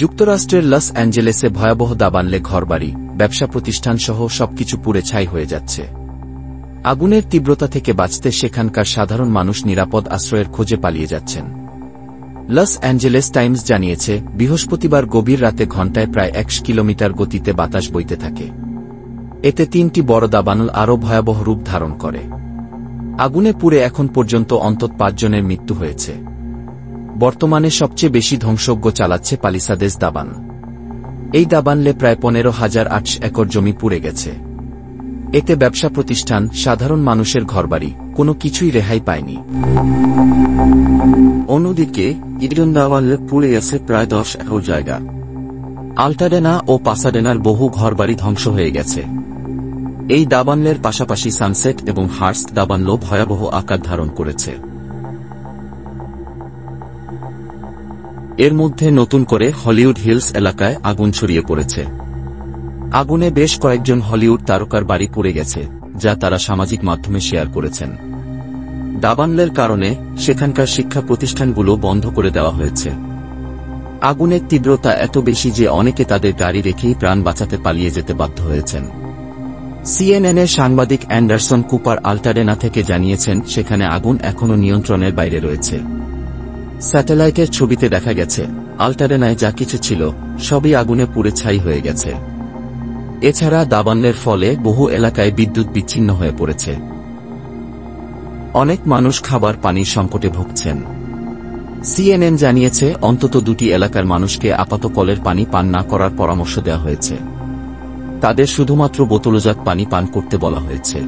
যুক্তরাষ্ট্রের লস অ্যাঞ্জেলেসে ভয়াবহ দাবানলে ঘরবাড়ি, ব্যবসা প্রতিষ্ঠানসহ সবকিছু পুড়ে ছাই হয়ে যাচ্ছে। আগুনের তীব্রতা থেকে বাঁচতে সেখানকার সাধারণ মানুষ নিরাপদ আশ্রয়ের খোঁজে পালিয়ে যাচ্ছেন। লস অ্যাঞ্জেলেস টাইমস জানিয়েছে, বৃহস্পতিবার গভীর রাতে ঘণ্টায় প্রায় 100 কিলোমিটার গতিতে বাতাস বইতে থাকে। এতে 3টি বড় দাবানল আরও ভয়াবহ রূপ ধারণ করে। আগুনে পুড়ে এখন পর্যন্ত অন্তত 5 জনের মৃত্যু হয়েছে। বর্তমানে সবচেয়ে বেশি ধ্বংসযজ্ঞ চালাচ্ছে পালিসাদেস দাবান। এই দাবানলে প্রায় 15,800 একর জমি পুড়ে গেছে। এতে ব্যবসা প্রতিষ্ঠান, সাধারণ মানুষের ঘরবাড়ি, কোনো কিছুই রেহাই পায়নি। অন্যদিকে ইডেন দাবানলে পুড়ে গেছে প্রায় 10 একর জায়গা। আল্টাডেনা ও পাসাডেনার বহু ঘরবাড়ি ধ্বংস হয়ে গেছে। এই দাবানলের পাশাপাশি সানসেট এবং হার্স্ট দাবানলও ভয়াবহ আকার ধারণ করেছে। এর মধ্যে নতুন করে হলিউড হিলস এলাকায় আগুন ছড়িয়ে পড়েছে। আগুনে বেশ কয়েকজন হলিউড তারকার বাড়ি পুড়ে গেছে, যা তারা সামাজিক মাধ্যমে শেয়ার করেছেন। দাবানলের কারণে সেখানকার শিক্ষা প্রতিষ্ঠানগুলো বন্ধ করে দেওয়া হয়েছে। আগুনের তীব্রতা এত বেশি যে অনেকে তাদের গাড়ি রেখেই প্রাণ বাঁচাতে পালিয়ে যেতে বাধ্য হয়েছেন। সিএনএনের সাংবাদিক অ্যান্ডারসন কুপার আল্টাডেনা থেকে জানিয়েছেন, সেখানে আগুন এখনও নিয়ন্ত্রণের বাইরে রয়েছে। স্যাটেলাইটের ছবিতে দেখা গেছে, আল্টাডেনায় যা কিছু ছিল সবই আগুনে পুড়ে ছাই হয়ে গেছে। এছাড়া দাবানলের ফলে বহু এলাকায় বিদ্যুৎ বিচ্ছিন্ন হয়ে পড়েছে। অনেক মানুষ খাবার পানির সংকটে ভুগছেন। সিএনএন জানিয়েছে, অন্তত 2টি এলাকার মানুষকে আপাতত কলের পানি পান না করার পরামর্শ দেওয়া হয়েছে। তাদের শুধুমাত্র বোতলজাত পানি পান করতে বলা হয়েছে।